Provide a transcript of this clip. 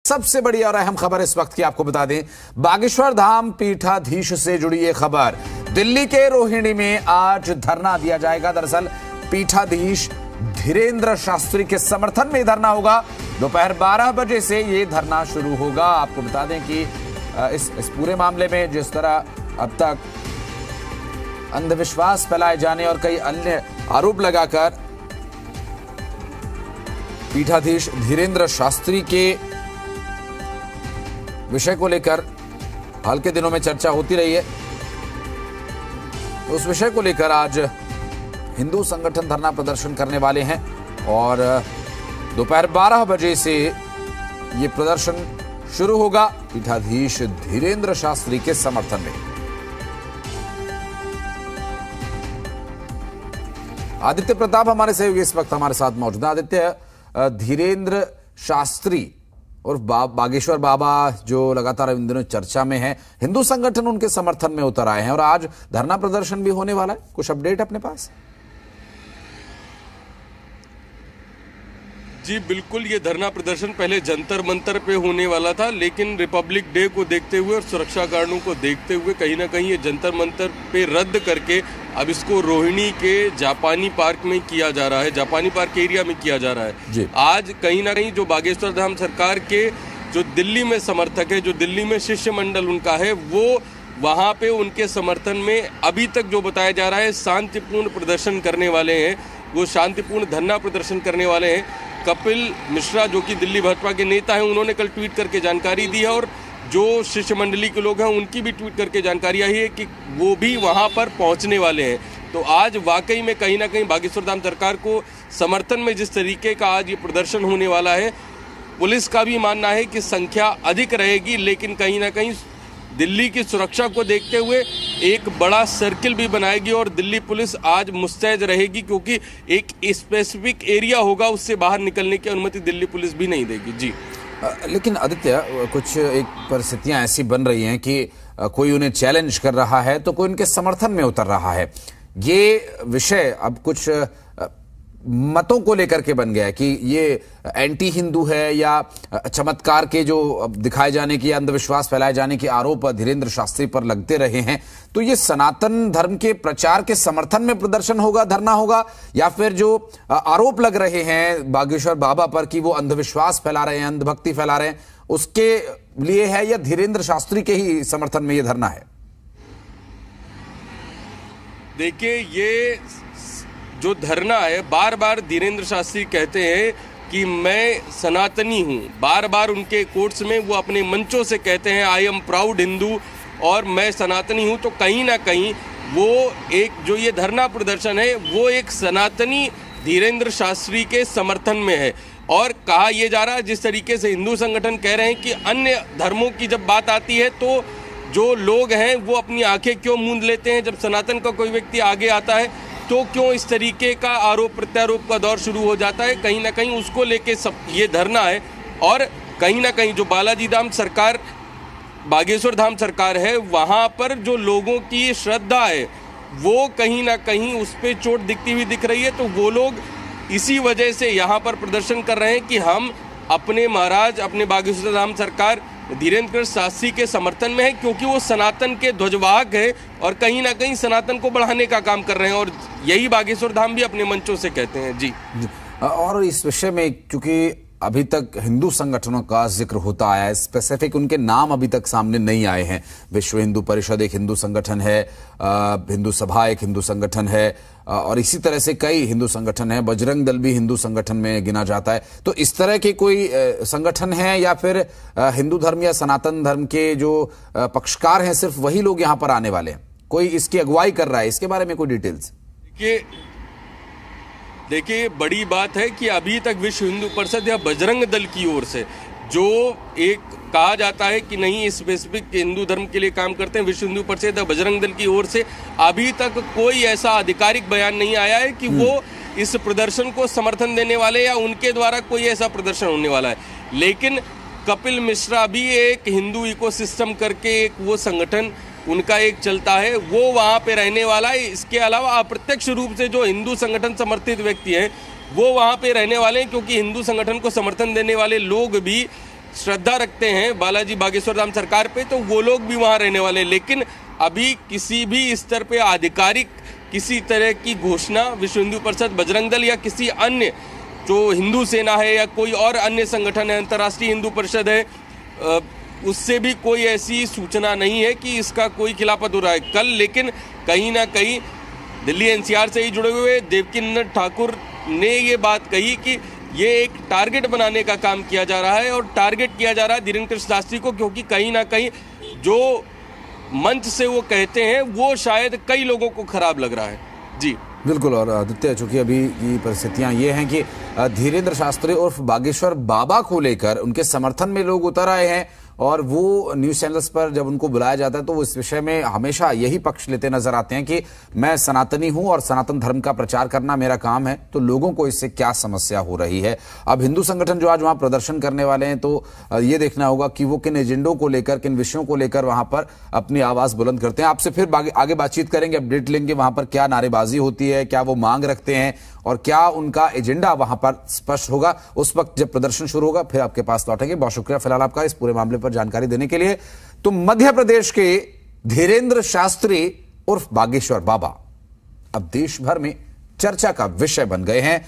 सबसे बड़ी और अहम खबर इस वक्त की आपको बता दें, बागेश्वर धाम पीठाधीश से जुड़ी ये खबर। दिल्ली के रोहिणी में आज धरना दिया जाएगा। दरअसल पीठाधीश धीरेन्द्र शास्त्री के समर्थन में धरना होगा। दोपहर 12 बजे से ये धरना शुरू होगा। आपको बता दें कि इस पूरे मामले में जिस तरह अब तक अंधविश्वास फैलाए जाने और कई अन्य आरोप लगाकर पीठाधीश धीरेन्द्र शास्त्री के विषय को लेकर हाल के दिनों में चर्चा होती रही है, उस विषय को लेकर आज हिंदू संगठन धरना प्रदर्शन करने वाले हैं और दोपहर 12 बजे से यह प्रदर्शन शुरू होगा पीठाधीश धीरेन्द्र शास्त्री के समर्थन में। आदित्य प्रताप हमारे सहयोगी इस वक्त हमारे साथ मौजूद है। आदित्य, धीरेन्द्र शास्त्री और बागेश्वर बाबा जो लगातार इन दिनों चर्चा में है, हिंदू संगठन उनके समर्थन में उतर आए हैं और आज धरना प्रदर्शन भी होने वाला है। कुछ अपडेट अपने पास? जी बिल्कुल, ये धरना प्रदर्शन पहले जंतर मंतर पे होने वाला था, लेकिन रिपब्लिक डे को देखते हुए और सुरक्षा कारणों को देखते हुए कहीं ना कहीं ये जंतर मंतर पे रद्द करके अब इसको रोहिणी के जापानी पार्क में किया जा रहा है, जापानी पार्क एरिया में किया जा रहा है। आज कहीं ना कहीं जो बागेश्वर धाम सरकार के जो दिल्ली में समर्थक है, जो दिल्ली में शिष्य मंडल उनका है, वो वहाँ पे उनके समर्थन में अभी तक जो बताया जा रहा है शांतिपूर्ण प्रदर्शन करने वाले हैं, वो शांतिपूर्ण धरना प्रदर्शन करने वाले हैं। कपिल मिश्रा जो कि दिल्ली भाजपा के नेता हैं, उन्होंने कल ट्वीट करके जानकारी दी है और जो शिष्य मंडली के लोग हैं उनकी भी ट्वीट करके जानकारी आई है कि वो भी वहां पर पहुंचने वाले हैं। तो आज वाकई में कहीं ना कहीं बागेश्वर धाम सरकार को समर्थन में जिस तरीके का आज ये प्रदर्शन होने वाला है, पुलिस का भी मानना है कि संख्या अधिक रहेगी, लेकिन कहीं ना कहीं दिल्ली की सुरक्षा को देखते हुए एक बड़ा सर्किल भी बनाएगी और दिल्ली पुलिस आज मुस्तैद रहेगी, क्योंकि एक स्पेसिफिक एरिया होगा, उससे बाहर निकलने की अनुमति दिल्ली पुलिस भी नहीं देगी। जी लेकिन आदित्य, कुछ एक परिस्थितियां ऐसी बन रही हैं कि कोई उन्हें चैलेंज कर रहा है तो कोई उनके समर्थन में उतर रहा है। ये विषय अब कुछ मतों को लेकर के बन गया है कि ये एंटी हिंदू है या चमत्कार के जो दिखाए जाने की, अंधविश्वास फैलाए जाने के आरोप धीरेन्द्र शास्त्री पर लगते रहे हैं। तो ये सनातन धर्म के प्रचार के समर्थन में प्रदर्शन होगा, धरना होगा, या फिर जो आरोप लग रहे हैं बागेश्वर बाबा पर कि वो अंधविश्वास फैला रहे हैं, अंधभक्ति फैला रहे हैं, उसके लिए है या धीरेन्द्र शास्त्री के ही समर्थन में ये धरना है? देखिए, ये जो धरना है, बार बार धीरेन्द्र शास्त्री कहते हैं कि मैं सनातनी हूँ। बार बार उनके कोर्ट्स में वो अपने मंचों से कहते हैं आई एम प्राउड हिंदू और मैं सनातनी हूँ। तो कहीं ना कहीं वो एक जो ये धरना प्रदर्शन है वो एक सनातनी धीरेन्द्र शास्त्री के समर्थन में है। और कहा यह जा रहा है, जिस तरीके से हिंदू संगठन कह रहे हैं कि अन्य धर्मों की जब बात आती है तो जो लोग हैं वो अपनी आंखें क्यों मूंद लेते हैं, जब सनातन का कोई व्यक्ति आगे आता है तो क्यों इस तरीके का आरोप प्रत्यारोप का दौर शुरू हो जाता है। कहीं ना कहीं उसको लेके सब ये धरना है और कहीं ना कहीं जो बालाजी धाम सरकार, बागेश्वर धाम सरकार है, वहाँ पर जो लोगों की श्रद्धा है वो कहीं ना कहीं उस पर चोट दिखती हुई दिख रही है। तो वो लोग इसी वजह से यहाँ पर प्रदर्शन कर रहे हैं कि हम अपने महाराज, अपने बागेश्वर धाम सरकार धीरेन्द्र शास्त्री के समर्थन में है, क्योंकि वो सनातन के ध्वजवाहक है और कहीं ना कहीं सनातन को बढ़ाने का काम कर रहे हैं और यही बागेश्वर धाम भी अपने मंचों से कहते हैं। जी और इस विषय में चूंकि अभी तक हिंदू संगठनों का जिक्र होता आया है, स्पेसिफिक उनके नाम अभी तक सामने नहीं आए हैं। विश्व हिंदू परिषद एक हिंदू संगठन है, हिंदू सभा एक हिंदू संगठन है और इसी तरह से कई हिंदू संगठन है, बजरंग दल भी हिंदू संगठन में गिना जाता है। तो इस तरह के कोई संगठन है या फिर हिंदू धर्म या सनातन धर्म के जो पक्षकार हैं सिर्फ वही लोग यहाँ पर आने वाले हैं? कोई इसकी अगुवाई कर रहा है? इसके बारे में कोई डिटेल्स? देखिए, बड़ी बात है कि अभी तक विश्व हिंदू परिषद या बजरंग दल की ओर से जो एक कहा जाता है कि नहीं स्पेसिफिक हिंदू धर्म के लिए काम करते हैं, विश्व हिंदू परिषद या बजरंग दल की ओर से अभी तक कोई ऐसा आधिकारिक बयान नहीं आया है कि वो इस प्रदर्शन को समर्थन देने वाले या उनके द्वारा कोई ऐसा प्रदर्शन होने वाला है। लेकिन कपिल मिश्रा भी एक हिंदू इकोसिस्टम करके एक वो संगठन उनका एक चलता है, वो वहाँ पे रहने वाला है। इसके अलावा अप्रत्यक्ष रूप से जो हिंदू संगठन समर्थित व्यक्ति हैं वो वहाँ पे रहने वाले हैं, क्योंकि हिंदू संगठन को समर्थन देने वाले लोग भी श्रद्धा रखते हैं बालाजी बागेश्वर धाम सरकार पे, तो वो लोग भी वहां रहने वाले। लेकिन अभी किसी भी स्तर पे आधिकारिक किसी तरह की घोषणा विश्व हिंदू परिषद, बजरंग दल या किसी अन्य जो हिंदू सेना है या कोई और अन्य संगठन है, अंतर्राष्ट्रीय हिंदू परिषद है, उससे भी कोई ऐसी सूचना नहीं है कि इसका कोई खिलाफत हो रहा है। कल लेकिन कहीं ना कहीं दिल्ली एनसीआर से ही जुड़े हुए देवकीनंदन ठाकुर ने ये बात कही कि ये एक टारगेट बनाने का काम किया जा रहा है और टारगेट किया जा रहा है धीरेन्द्र कृष्ण शास्त्री को, क्योंकि कहीं ना कहीं जो मंच से वो कहते हैं वो शायद कई लोगों को खराब लग रहा है। जी बिल्कुल। और आदित्य, चूंकि अभी की परिस्थितियां ये हैं कि धीरेन्द्र शास्त्री उर्फ बागेश्वर बाबा को लेकर उनके समर्थन में लोग उतर आए हैं और वो न्यूज चैनल्स पर जब उनको बुलाया जाता है तो वो इस विषय में हमेशा यही पक्ष लेते नजर आते हैं कि मैं सनातनी हूं और सनातन धर्म का प्रचार करना मेरा काम है, तो लोगों को इससे क्या समस्या हो रही है। अब हिंदू संगठन जो आज वहां प्रदर्शन करने वाले हैं, तो ये देखना होगा कि वो किन एजेंडों को लेकर, किन विषयों को लेकर वहां पर अपनी आवाज बुलंद करते हैं। आपसे फिर आगे बातचीत करेंगे, अपडेट लेंगे वहां पर क्या नारेबाजी होती है, क्या वो मांग रखते हैं और क्या उनका एजेंडा वहां पर स्पष्ट होगा। उस वक्त जब प्रदर्शन शुरू होगा फिर आपके पास लौटेंगे। बहुत शुक्रिया फिलहाल आपका इस पूरे मामले पर जानकारी देने के लिए। तो मध्य प्रदेश के धीरेन्द्र शास्त्री उर्फ बागेश्वर बाबा अब देश भर में चर्चा का विषय बन गए हैं।